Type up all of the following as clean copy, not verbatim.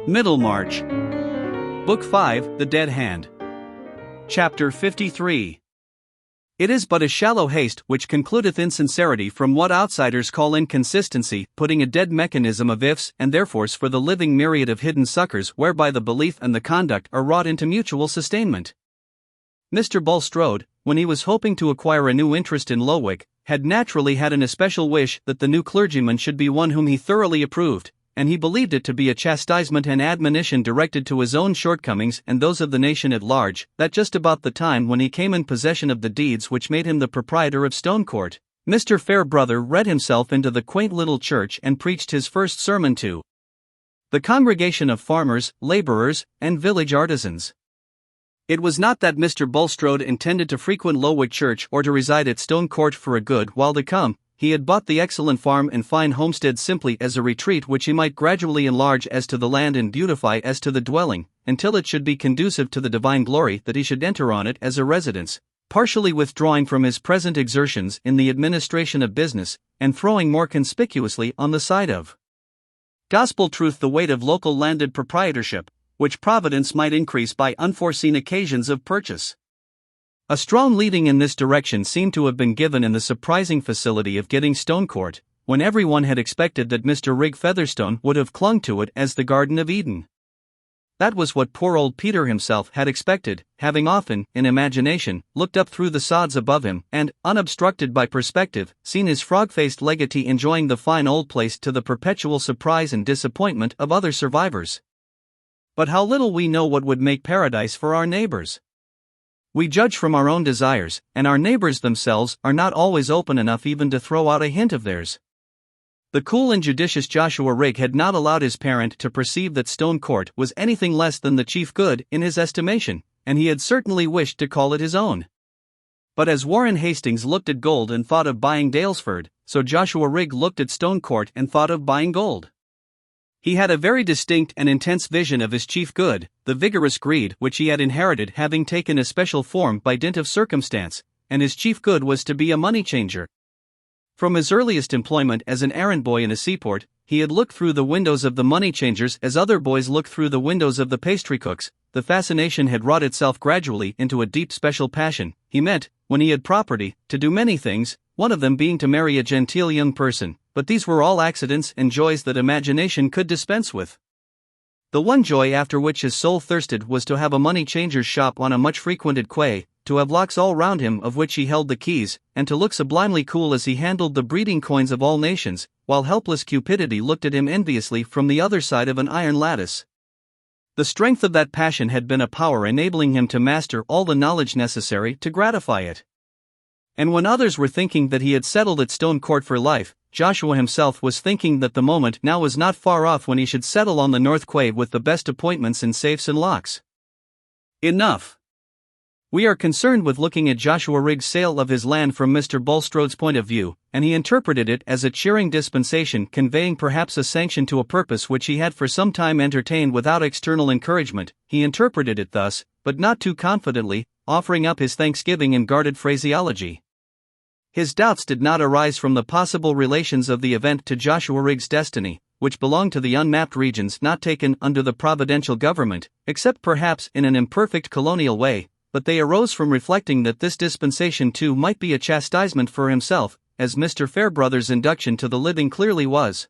Middlemarch. Book 5, The Dead Hand. Chapter 53. It is but a shallow haste which concludeth insincerity from what outsiders call inconsistency, putting a dead mechanism of ifs and therefores for the living myriad of hidden suckers whereby the belief and the conduct are wrought into mutual sustainment. Mr. Bulstrode, when he was hoping to acquire a new interest in Lowick, had naturally had an especial wish that the new clergyman should be one whom he thoroughly approved, and he believed it to be a chastisement and admonition directed to his own shortcomings and those of the nation at large, that just about the time when he came in possession of the deeds which made him the proprietor of Stonecourt, Mr. Fairbrother read himself into the quaint little church and preached his first sermon to the congregation of farmers, labourers, and village artisans. It was not that Mr. Bulstrode intended to frequent Lowick Church or to reside at Stonecourt for a good while to come. He had bought the excellent farm and fine homestead simply as a retreat which he might gradually enlarge as to the land and beautify as to the dwelling, until it should be conducive to the divine glory that he should enter on it as a residence, partially withdrawing from his present exertions in the administration of business, and throwing more conspicuously on the side of gospel truth the weight of local landed proprietorship, which Providence might increase by unforeseen occasions of purchase. A strong leading in this direction seemed to have been given in the surprising facility of getting Stonecourt, when everyone had expected that Mr. Rig Featherstone would have clung to it as the Garden of Eden. That was what poor old Peter himself had expected, having often, in imagination, looked up through the sods above him and, unobstructed by perspective, seen his frog-faced legatee enjoying the fine old place to the perpetual surprise and disappointment of other survivors. But how little we know what would make paradise for our neighbors. We judge from our own desires, and our neighbors themselves are not always open enough even to throw out a hint of theirs. The cool and judicious Joshua Rigg had not allowed his parent to perceive that Stonecourt was anything less than the chief good in his estimation, and he had certainly wished to call it his own. But as Warren Hastings looked at gold and thought of buying Daylesford, so Joshua Rigg looked at Stonecourt and thought of buying gold. He had a very distinct and intense vision of his chief good, the vigorous greed which he had inherited having taken a special form by dint of circumstance, and his chief good was to be a money changer. From his earliest employment as an errand boy in a seaport, he had looked through the windows of the money changers as other boys look through the windows of the pastry cooks. The fascination had wrought itself gradually into a deep special passion. He meant, when he had property, to do many things, one of them being to marry a genteel young person, but these were all accidents and joys that imagination could dispense with. The one joy after which his soul thirsted was to have a money changer's shop on a much frequented quay, to have locks all round him of which he held the keys, and to look sublimely cool as he handled the breeding coins of all nations, while helpless cupidity looked at him enviously from the other side of an iron lattice. The strength of that passion had been a power enabling him to master all the knowledge necessary to gratify it. And when others were thinking that he had settled at Stonecourt for life, Joshua himself was thinking that the moment now was not far off when he should settle on the North Quay with the best appointments in safes and locks. Enough. We are concerned with looking at Joshua Rigg's sale of his land from Mr. Bulstrode's point of view, and he interpreted it as a cheering dispensation conveying perhaps a sanction to a purpose which he had for some time entertained without external encouragement. He interpreted it thus, but not too confidently, offering up his thanksgiving in guarded phraseology. His doubts did not arise from the possible relations of the event to Joshua Rigg's destiny, which belonged to the unmapped regions not taken under the providential government, except perhaps in an imperfect colonial way, but they arose from reflecting that this dispensation too might be a chastisement for himself, as Mr. Fairbrother's induction to the living clearly was.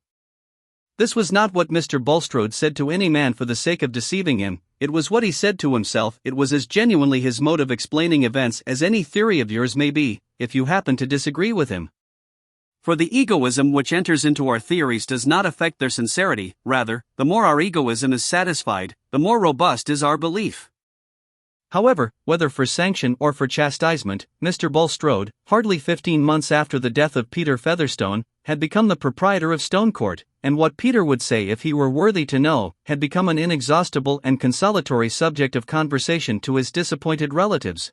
This was not what Mr. Bulstrode said to any man for the sake of deceiving him, it was what he said to himself. It was as genuinely his mode of explaining events as any theory of yours may be, if you happen to disagree with him. For the egoism which enters into our theories does not affect their sincerity, rather, the more our egoism is satisfied, the more robust is our belief. However, whether for sanction or for chastisement, Mr. Bulstrode, hardly 15 months after the death of Peter Featherstone, had become the proprietor of Stonecourt, and what Peter would say if he were worthy to know, had become an inexhaustible and consolatory subject of conversation to his disappointed relatives.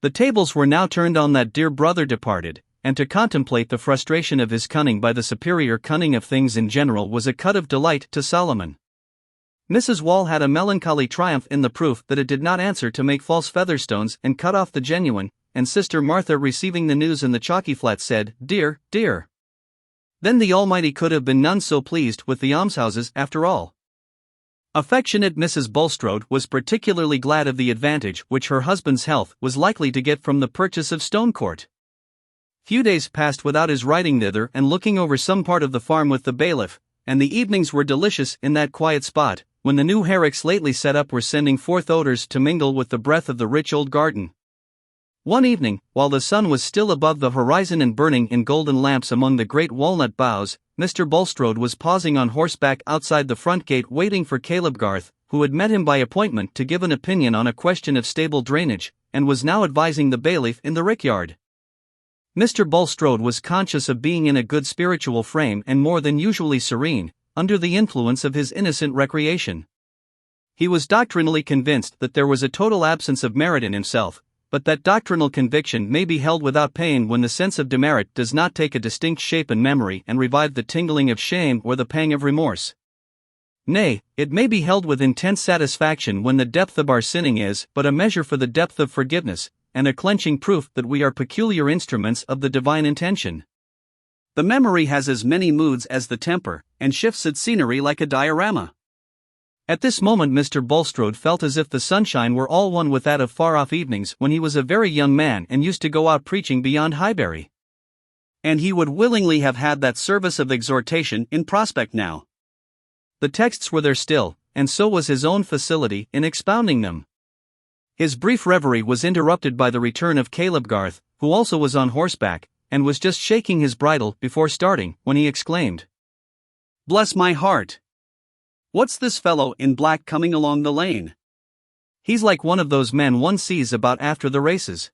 The tables were now turned on that dear brother departed, and to contemplate the frustration of his cunning by the superior cunning of things in general was a cut of delight to Solomon. Mrs. Wall had a melancholy triumph in the proof that it did not answer to make false Featherstones and cut off the genuine, and Sister Martha, receiving the news in the chalky flat, said, "Dear, dear. Then the Almighty could have been none so pleased with the almshouses after all." Affectionate Mrs. Bulstrode was particularly glad of the advantage which her husband's health was likely to get from the purchase of Stonecourt. Few days passed without his riding thither and looking over some part of the farm with the bailiff, and the evenings were delicious in that quiet spot, when the new hayricks lately set up were sending forth odors to mingle with the breath of the rich old garden. One evening, while the sun was still above the horizon and burning in golden lamps among the great walnut boughs, Mr. Bulstrode was pausing on horseback outside the front gate waiting for Caleb Garth, who had met him by appointment to give an opinion on a question of stable drainage, and was now advising the bailiff in the rickyard. Mr. Bulstrode was conscious of being in a good spiritual frame and more than usually serene, under the influence of his innocent recreation. He was doctrinally convinced that there was a total absence of merit in himself, but that doctrinal conviction may be held without pain when the sense of demerit does not take a distinct shape in memory and revive the tingling of shame or the pang of remorse. Nay, it may be held with intense satisfaction when the depth of our sinning is but a measure for the depth of forgiveness, and a clenching proof that we are peculiar instruments of the divine intention. The memory has as many moods as the temper, and shifts its scenery like a diorama. At this moment Mr. Bulstrode felt as if the sunshine were all one with that of far-off evenings when he was a very young man and used to go out preaching beyond Highbury. And he would willingly have had that service of exhortation in prospect now. The texts were there still, and so was his own facility in expounding them. His brief reverie was interrupted by the return of Caleb Garth, who also was on horseback, and was just shaking his bridle before starting, when he exclaimed, "Bless my heart! What's this fellow in black coming along the lane? He's like one of those men one sees about after the races."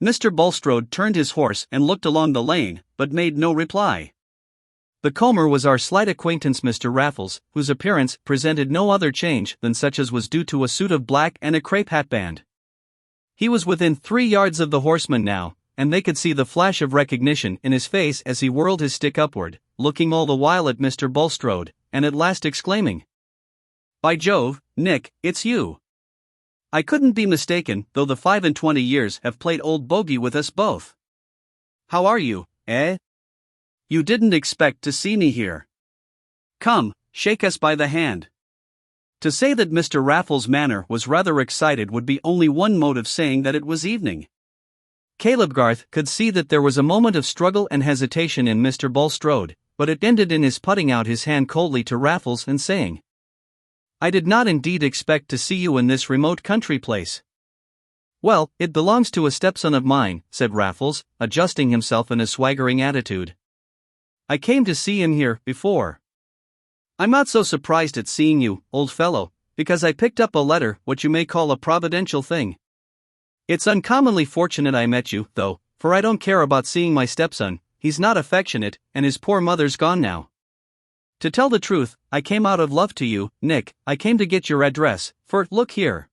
Mr. Bulstrode turned his horse and looked along the lane, but made no reply. The comer was our slight acquaintance Mr. Raffles, whose appearance presented no other change than such as was due to a suit of black and a crape hatband. He was within 3 yards of the horseman now, and they could see the flash of recognition in his face as he whirled his stick upward, looking all the while at Mr. Bulstrode, and at last exclaiming, "By Jove, Nick, it's you! I couldn't be mistaken, though the 25 years have played old bogey with us both. How are you, eh? You didn't expect to see me here. Come, shake us by the hand." To say that Mr. Raffles' manner was rather excited would be only one mode of saying that it was evening. Caleb Garth could see that there was a moment of struggle and hesitation in Mr. Bulstrode, but it ended in his putting out his hand coldly to Raffles and saying, "I did not indeed expect to see you in this remote country place." "Well, it belongs to a stepson of mine," said Raffles, adjusting himself in a swaggering attitude. "I came to see him here before. I'm not so surprised at seeing you, old fellow, because I picked up a letter, what you may call a providential thing. It's uncommonly fortunate I met you, though, for I don't care about seeing my stepson. He's not affectionate, and his poor mother's gone now. To tell the truth, I came out of love to you, Nick. I came to get your address, for, look here."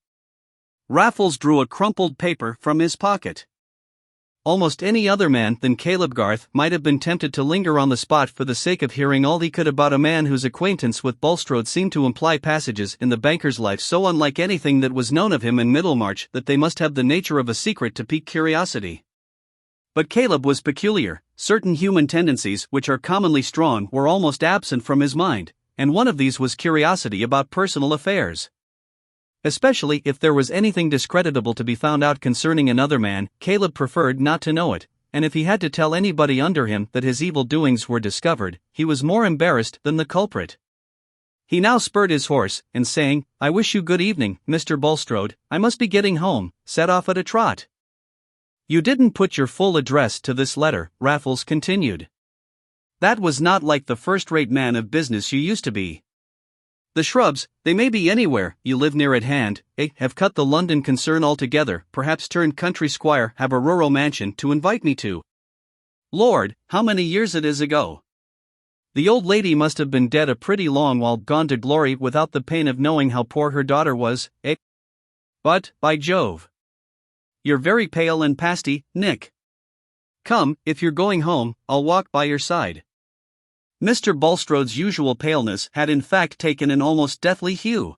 Raffles drew a crumpled paper from his pocket. Almost any other man than Caleb Garth might have been tempted to linger on the spot for the sake of hearing all he could about a man whose acquaintance with Bulstrode seemed to imply passages in the banker's life so unlike anything that was known of him in Middlemarch that they must have the nature of a secret to pique curiosity. But Caleb was peculiar. Certain human tendencies which are commonly strong were almost absent from his mind, and one of these was curiosity about personal affairs. Especially if there was anything discreditable to be found out concerning another man, Caleb preferred not to know it, and if he had to tell anybody under him that his evil doings were discovered, he was more embarrassed than the culprit. He now spurred his horse, and saying, "I wish you good evening, Mr. Bulstrode, I must be getting home," set off at a trot. "You didn't put your full address to this letter," Raffles continued. "That was not like the first-rate man of business you used to be. The Shrubs, they may be anywhere, you live near at hand, have cut the London concern altogether, perhaps turned country squire, have a rural mansion to invite me to. Lord, how many years it is ago! The old lady must have been dead a pretty long while gone to glory without the pain of knowing how poor her daughter was, But, by Jove! You're very pale and pasty, Nick. Come, if you're going home, I'll walk by your side." Mr. Bulstrode's usual paleness had in fact taken an almost deathly hue.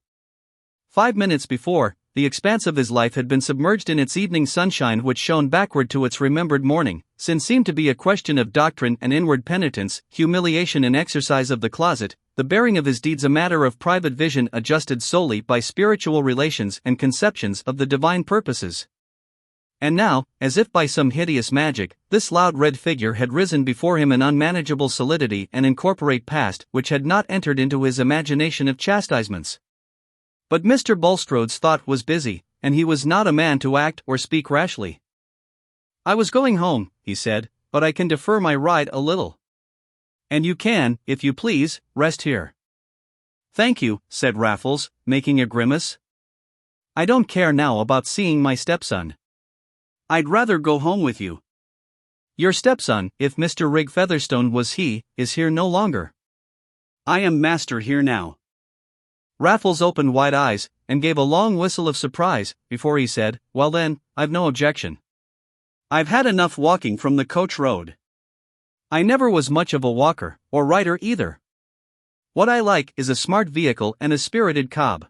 5 minutes before, the expanse of his life had been submerged in its evening sunshine which shone backward to its remembered morning. Sin seemed to be a question of doctrine and inward penitence, humiliation and exercise of the closet, the bearing of his deeds a matter of private vision adjusted solely by spiritual relations and conceptions of the divine purposes. And now, as if by some hideous magic, this loud red figure had risen before him in unmanageable solidity and incorporate past which had not entered into his imagination of chastisements. But Mr. Bulstrode's thought was busy, and he was not a man to act or speak rashly. "I was going home," he said, "but I can defer my ride a little." "And you can, if you please, rest here." "Thank you," said Raffles, making a grimace. "I don't care now about seeing my stepson. I'd rather go home with you." "Your stepson, if Mr. Rig Featherstone was he, is here no longer. I am master here now." Raffles opened wide eyes, and gave a long whistle of surprise, before he said, "Well then, I've no objection. I've had enough walking from the coach road. I never was much of a walker, or rider either. What I like is a smart vehicle and a spirited cob.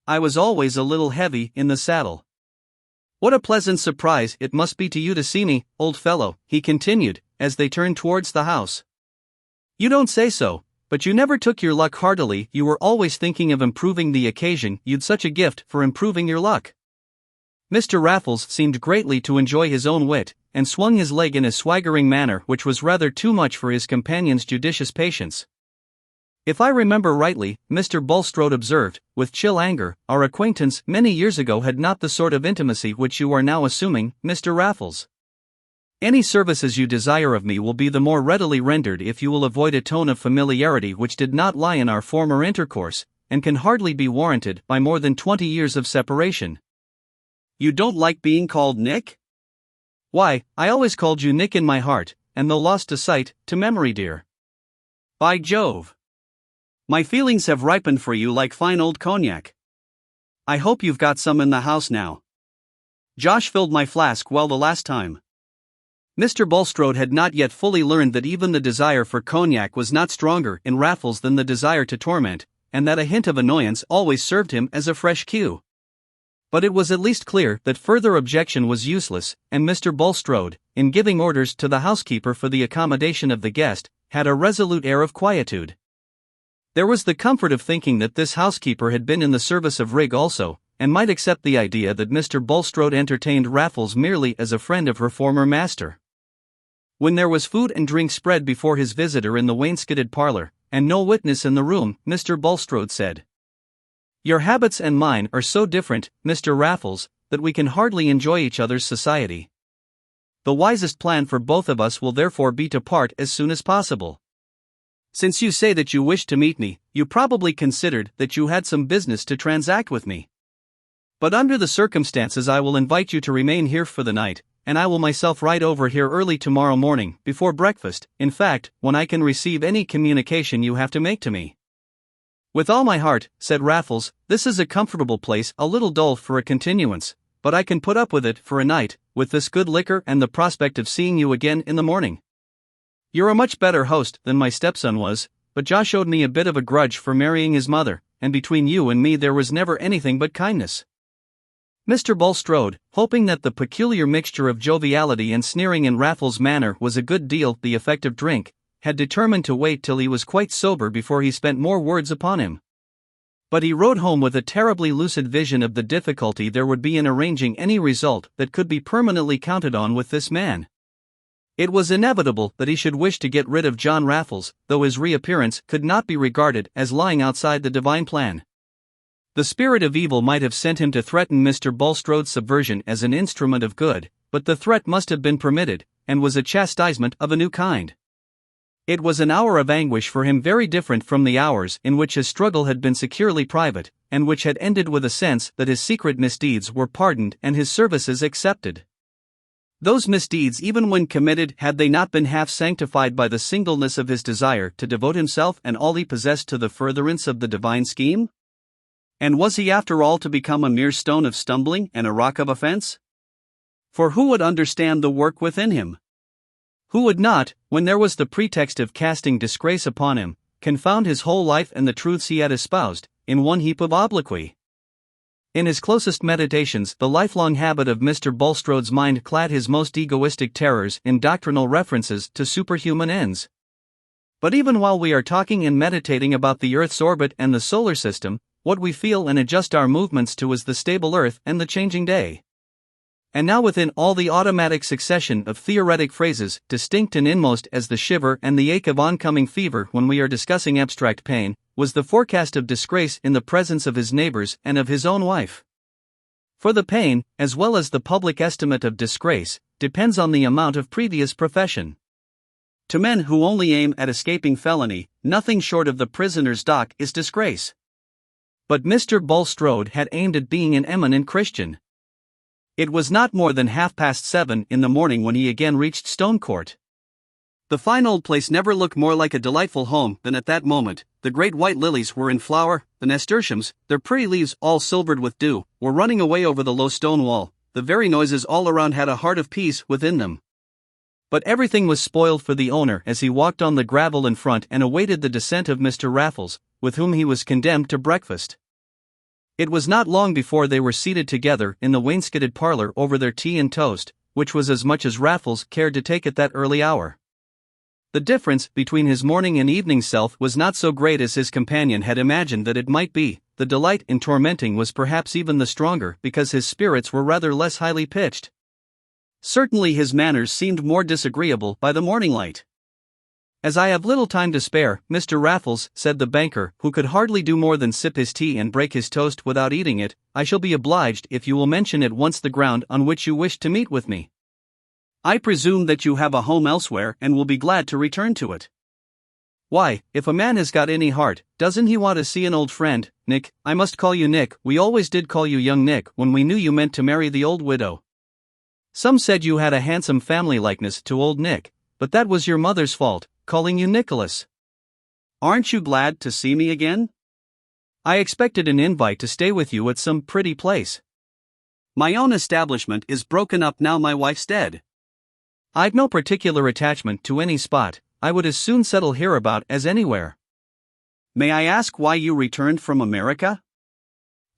I was always a little heavy in the saddle. What a pleasant surprise it must be to you to see me, old fellow," he continued, as they turned towards the house. "You don't say so, but you never took your luck heartily. You were always thinking of improving the occasion. You'd such a gift for improving your luck." Mr. Raffles seemed greatly to enjoy his own wit, and swung his leg in a swaggering manner which was rather too much for his companion's judicious patience. "If I remember rightly," Mr. Bulstrode observed, with chill anger, "our acquaintance many years ago had not the sort of intimacy which you are now assuming, Mr. Raffles. Any services you desire of me will be the more readily rendered if you will avoid a tone of familiarity which did not lie in our former intercourse, and can hardly be warranted by more than 20 years of separation." "You don't like being called Nick?" "Why, I always called you Nick in my heart, and though lost to sight, to memory, dear." "By Jove! My feelings have ripened for you like fine old cognac. I hope you've got some in the house now. Josh filled my flask well the last time." Mr. Bulstrode had not yet fully learned that even the desire for cognac was not stronger in Raffles than the desire to torment, and that a hint of annoyance always served him as a fresh cue. But it was at least clear that further objection was useless, and Mr. Bulstrode, in giving orders to the housekeeper for the accommodation of the guest, had a resolute air of quietude. There was the comfort of thinking that this housekeeper had been in the service of Rig also, and might accept the idea that Mr. Bulstrode entertained Raffles merely as a friend of her former master. When there was food and drink spread before his visitor in the wainscoted parlor, and no witness in the room, Mr. Bulstrode said, "Your habits and mine are so different, Mr. Raffles, that we can hardly enjoy each other's society. The wisest plan for both of us will therefore be to part as soon as possible. Since you say that you wish to meet me, you probably considered that you had some business to transact with me. But under the circumstances I will invite you to remain here for the night, and I will myself ride over here early tomorrow morning, before breakfast, in fact, when I can receive any communication you have to make to me." "With all my heart," said Raffles. "This is a comfortable place, a little dull for a continuance, but I can put up with it for a night, with this good liquor and the prospect of seeing you again in the morning. You're a much better host than my stepson was, but Josh owed me a bit of a grudge for marrying his mother, and between you and me there was never anything but kindness." Mr. Bulstrode, hoping that the peculiar mixture of joviality and sneering in Raffles' manner was a good deal the effect of drink, had determined to wait till he was quite sober before he spent more words upon him. But he rode home with a terribly lucid vision of the difficulty there would be in arranging any result that could be permanently counted on with this man. It was inevitable that he should wish to get rid of John Raffles, though his reappearance could not be regarded as lying outside the divine plan. The spirit of evil might have sent him to threaten Mr. Bulstrode's subversion as an instrument of good, but the threat must have been permitted, and was a chastisement of a new kind. It was an hour of anguish for him very different from the hours in which his struggle had been securely private, and which had ended with a sense that his secret misdeeds were pardoned and his services accepted. Those misdeeds, even when committed, had they not been half sanctified by the singleness of his desire to devote himself and all he possessed to the furtherance of the divine scheme? And was he after all to become a mere stone of stumbling and a rock of offense? For who would understand the work within him? Who would not, when there was the pretext of casting disgrace upon him, confound his whole life and the truths he had espoused, in one heap of obloquy? In his closest meditations, the lifelong habit of Mr. Bulstrode's mind clad his most egoistic terrors in doctrinal references to superhuman ends. But even while we are talking and meditating about the Earth's orbit and the solar system, what we feel and adjust our movements to is the stable Earth and the changing day. And now within all the automatic succession of theoretic phrases, distinct and inmost as the shiver and the ache of oncoming fever when we are discussing abstract pain, was the forecast of disgrace in the presence of his neighbors and of his own wife. For the pain, as well as the public estimate of disgrace, depends on the amount of previous profession. To men who only aim at escaping felony, nothing short of the prisoner's dock is disgrace. But Mr. Bulstrode had aimed at being an eminent Christian. It was not more than 7:30 in the morning when he again reached Stonecourt. The fine old place never looked more like a delightful home than at that moment. The great white lilies were in flower, the nasturtiums, their pretty leaves all silvered with dew, were running away over the low stone wall, the very noises all around had a heart of peace within them. But everything was spoiled for the owner as he walked on the gravel in front and awaited the descent of Mr. Raffles, with whom he was condemned to breakfast. It was not long before they were seated together in the wainscoted parlor over their tea and toast, which was as much as Raffles cared to take at that early hour. The difference between his morning and evening self was not so great as his companion had imagined that it might be. The delight in tormenting was perhaps even the stronger because his spirits were rather less highly pitched. Certainly his manners seemed more disagreeable by the morning light. "As I have little time to spare, Mr. Raffles," said the banker, who could hardly do more than sip his tea and break his toast without eating it, "I shall be obliged if you will mention at once the ground on which you wish to meet with me. I presume that you have a home elsewhere and will be glad to return to it." "Why, if a man has got any heart, doesn't he want to see an old friend, Nick? I must call you Nick, we always did call you young Nick when we knew you meant to marry the old widow. Some said you had a handsome family likeness to old Nick, but that was your mother's fault, calling you Nicholas. Aren't you glad to see me again? I expected an invite to stay with you at some pretty place. My own establishment is broken up now my wife's dead. I've no particular attachment to any spot, I would as soon settle hereabout as anywhere. May I ask why you returned from America?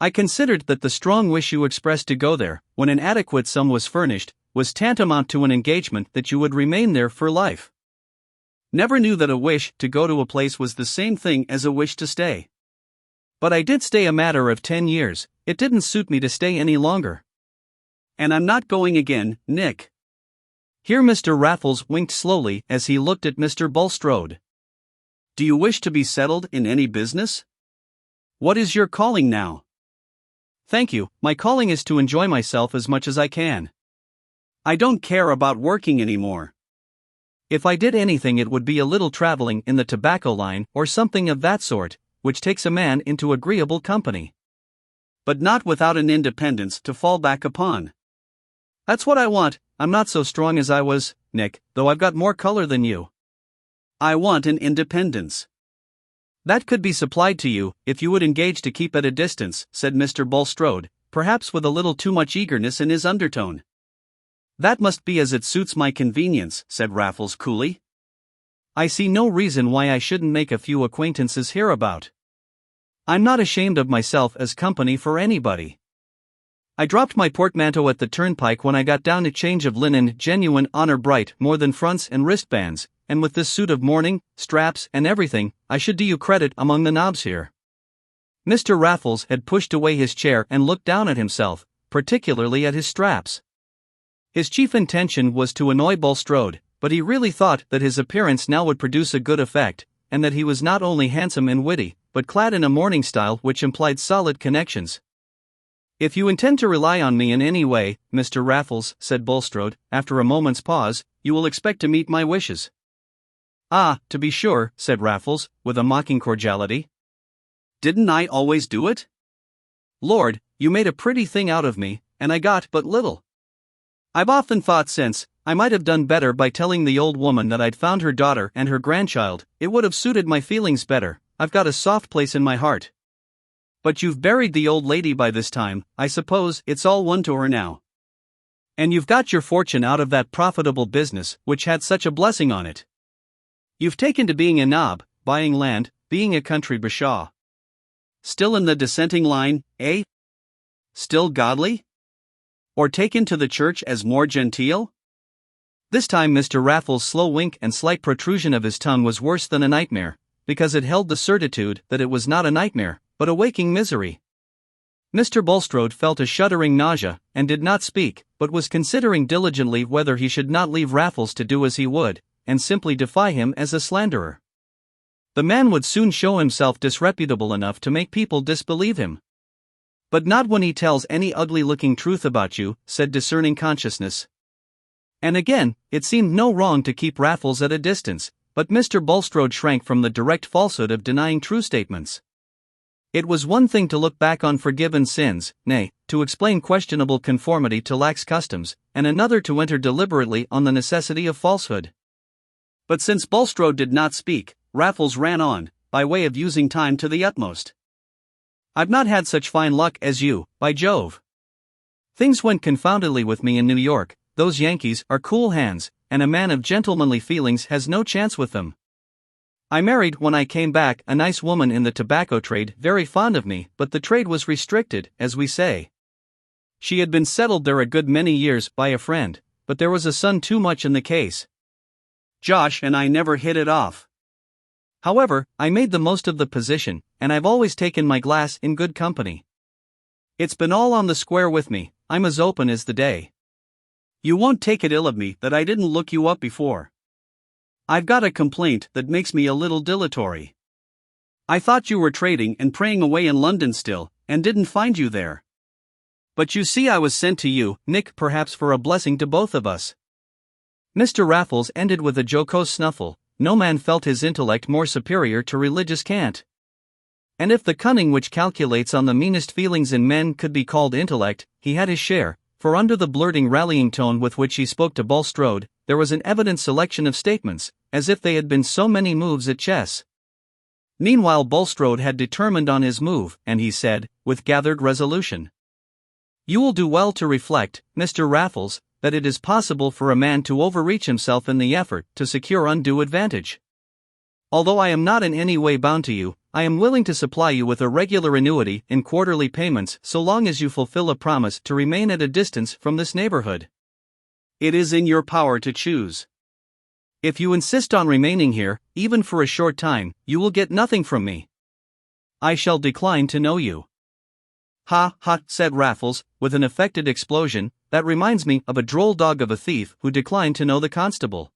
I considered that the strong wish you expressed to go there, when an adequate sum was furnished, was tantamount to an engagement that you would remain there for life. Never knew that a wish to go to a place was the same thing as a wish to stay. But I did stay a matter of 10 years, it didn't suit me to stay any longer. And I'm not going again, Nick." Here Mr. Raffles winked slowly as he looked at Mr. Bulstrode. "Do you wish to be settled in any business? What is your calling now?" "Thank you, my calling is to enjoy myself as much as I can. I don't care about working anymore. If I did anything it would be a little traveling in the tobacco line or something of that sort, which takes a man into agreeable company. But not without an independence to fall back upon. That's what I want. I'm not so strong as I was, Nick, though I've got more color than you. I want an independence." "That could be supplied to you, if you would engage to keep at a distance," said Mr. Bulstrode, perhaps with a little too much eagerness in his undertone. "That must be as it suits my convenience," said Raffles coolly. "I see no reason why I shouldn't make a few acquaintances hereabout. I'm not ashamed of myself as company for anybody. I dropped my portmanteau at the turnpike when I got down a change of linen, genuine honor bright, more than fronts and wristbands, and with this suit of mourning, straps and everything, I should do you credit among the nobs here." Mr. Raffles had pushed away his chair and looked down at himself, particularly at his straps. His chief intention was to annoy Bulstrode, but he really thought that his appearance now would produce a good effect, and that he was not only handsome and witty, but clad in a mourning style which implied solid connections. "If you intend to rely on me in any way, Mr. Raffles," said Bulstrode, after a moment's pause, "you will expect to meet my wishes." "Ah, to be sure," said Raffles, with a mocking cordiality. "Didn't I always do it? Lord, you made a pretty thing out of me, and I got but little. I've often thought since, I might have done better by telling the old woman that I'd found her daughter and her grandchild, it would have suited my feelings better, I've got a soft place in my heart. But you've buried the old lady by this time, I suppose it's all one to her now. And you've got your fortune out of that profitable business, which had such a blessing on it. You've taken to being a nob, buying land, being a country bashaw. Still in the dissenting line, eh? Still godly? Or taken to the church as more genteel? This time Mr. Raffles' slow wink and slight protrusion of his tongue was worse than a nightmare, because it held the certitude that it was not a nightmare, but a waking misery. Mr. Bulstrode felt a shuddering nausea, and did not speak, but was considering diligently whether he should not leave Raffles to do as he would, and simply defy him as a slanderer. The man would soon show himself disreputable enough to make people disbelieve him. But not when he tells any ugly-looking truth about you, said discerning consciousness. And again, it seemed no wrong to keep Raffles at a distance, but Mr. Bulstrode shrank from the direct falsehood of denying true statements. It was one thing to look back on forgiven sins, nay, to explain questionable conformity to lax customs, and another to enter deliberately on the necessity of falsehood. But since Bulstrode did not speak, Raffles ran on, by way of using time to the utmost. "I've not had such fine luck as you, by Jove. Things went confoundedly with me in New York. Those Yankees are cool hands, and a man of gentlemanly feelings has no chance with them. I married when I came back a nice woman in the tobacco trade, very fond of me, but the trade was restricted, as we say. She had been settled there a good many years by a friend, but there was a son too much in the case. Josh and I never hit it off. However, I made the most of the position, and I've always taken my glass in good company. It's been all on the square with me, I'm as open as the day. You won't take it ill of me that I didn't look you up before. I've got a complaint that makes me a little dilatory. I thought you were trading and praying away in London still, and didn't find you there. But you see I was sent to you, Nick, perhaps for a blessing to both of us." Mr. Raffles ended with a jocose snuffle. No man felt his intellect more superior to religious cant. And if the cunning which calculates on the meanest feelings in men could be called intellect, he had his share, for under the blurting rallying tone with which he spoke to Bulstrode, there was an evident selection of statements, as if they had been so many moves at chess. Meanwhile Bulstrode had determined on his move, and he said, with gathered resolution, "You will do well to reflect, Mr. Raffles, that it is possible for a man to overreach himself in the effort to secure undue advantage. Although I am not in any way bound to you, I am willing to supply you with a regular annuity in quarterly payments so long as you fulfill a promise to remain at a distance from this neighborhood. It is in your power to choose. If you insist on remaining here, even for a short time, you will get nothing from me. I shall decline to know you." "Ha, ha," said Raffles, with an affected explosion, "that reminds me of a droll dog of a thief who declined to know the constable."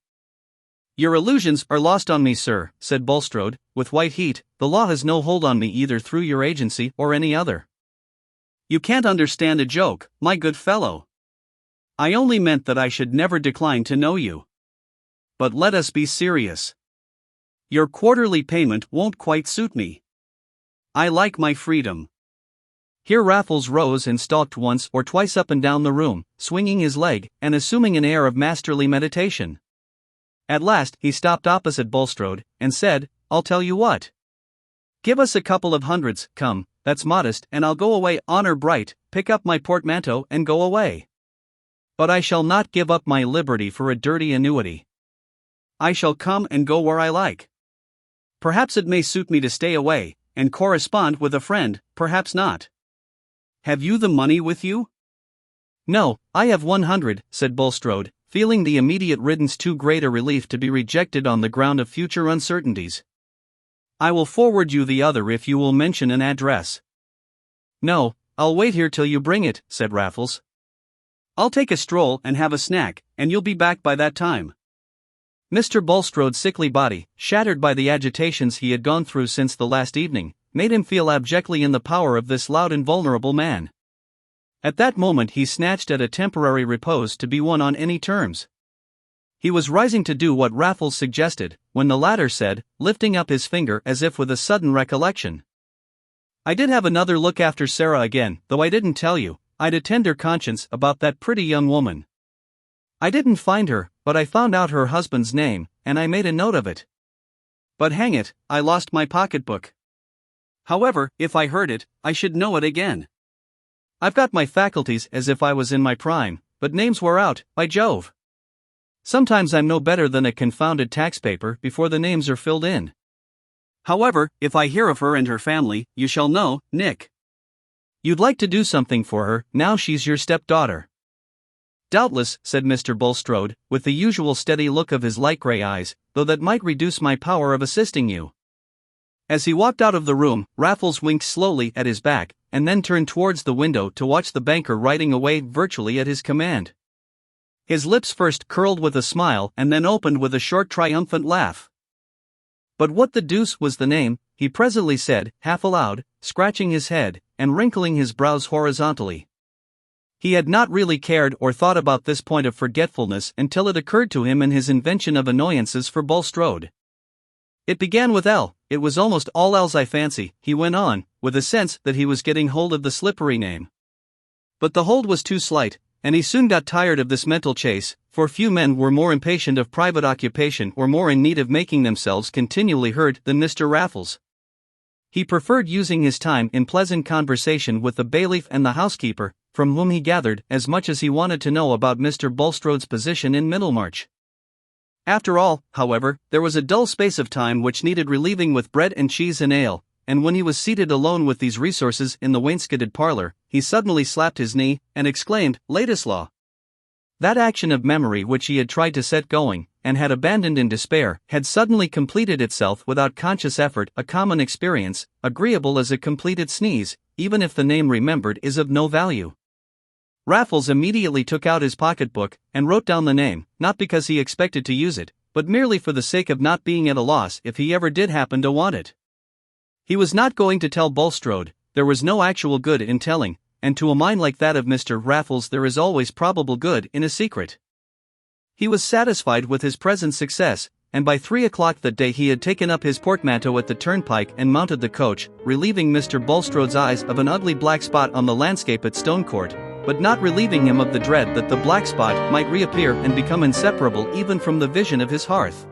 "Your illusions are lost on me, sir," said Bulstrode, with white heat. "The law has no hold on me either through your agency or any other." "You can't understand a joke, my good fellow. I only meant that I should never decline to know you. But let us be serious. Your quarterly payment won't quite suit me. I like my freedom." Here Raffles rose and stalked once or twice up and down the room, swinging his leg, and assuming an air of masterly meditation. At last he stopped opposite Bulstrode, and said, "I'll tell you what. Give us a couple of hundreds, come, that's modest, and I'll go away honor bright, pick up my portmanteau and go away. But I shall not give up my liberty for a dirty annuity. I shall come and go where I like. Perhaps it may suit me to stay away, and correspond with a friend, perhaps not. Have you the money with you?" "No, I have 100, said Bulstrode, feeling the immediate riddance too great a relief to be rejected on the ground of future uncertainties. "I will forward you the other if you will mention an address." "No, I'll wait here till you bring it," said Raffles. "I'll take a stroll and have a snack, and you'll be back by that time." Mr. Bulstrode's sickly body, shattered by the agitations he had gone through since the last evening, made him feel abjectly in the power of this loud and vulnerable man. At that moment he snatched at a temporary repose to be won on any terms. He was rising to do what Raffles suggested, when the latter said, lifting up his finger as if with a sudden recollection, "I did have another look after Sarah again, though I didn't tell you. I'd a tender conscience about that pretty young woman. I didn't find her, but I found out her husband's name, and I made a note of it. But hang it, I lost my pocketbook. However, if I heard it, I should know it again. I've got my faculties as if I was in my prime, but names were out, by Jove. Sometimes I'm no better than a confounded taxpaper before the names are filled in. However, if I hear of her and her family, you shall know, Nick. You'd like to do something for her, now she's your stepdaughter. "Doubtless," said Mr. Bulstrode, with the usual steady look of his light grey eyes, "though that might reduce my power of assisting you." As he walked out of the room, Raffles winked slowly at his back, and then turned towards the window to watch the banker writing away virtually at his command. His lips first curled with a smile and then opened with a short triumphant laugh. "But what the deuce was the name?" he presently said, half aloud, scratching his head, and wrinkling his brows horizontally. He had not really cared or thought about this point of forgetfulness until it occurred to him in his invention of annoyances for Bulstrode. "It began with L, it was almost all L's I fancy," he went on, with a sense that he was getting hold of the slippery name. But the hold was too slight, and he soon got tired of this mental chase, for few men were more impatient of private occupation or more in need of making themselves continually heard than Mr. Raffles. He preferred using his time in pleasant conversation with the bailiff and the housekeeper, from whom he gathered as much as he wanted to know about Mr. Bulstrode's position in Middlemarch. After all, however, there was a dull space of time which needed relieving with bread and cheese and ale, and when he was seated alone with these resources in the wainscoted parlour, he suddenly slapped his knee, and exclaimed, "Ladislaw!" That action of memory which he had tried to set going, and had abandoned in despair, had suddenly completed itself without conscious effort, a common experience, agreeable as a completed sneeze, even if the name remembered is of no value. Raffles immediately took out his pocket-book, and wrote down the name, not because he expected to use it, but merely for the sake of not being at a loss if he ever did happen to want it. He was not going to tell Bulstrode, there was no actual good in telling, and to a mind like that of Mr. Raffles there is always probable good in a secret. He was satisfied with his present success, and by 3 o'clock that day he had taken up his portmanteau at the turnpike and mounted the coach, relieving Mr. Bulstrode's eyes of an ugly black spot on the landscape at Stonecourt, but not relieving him of the dread that the black spot might reappear and become inseparable even from the vision of his hearth.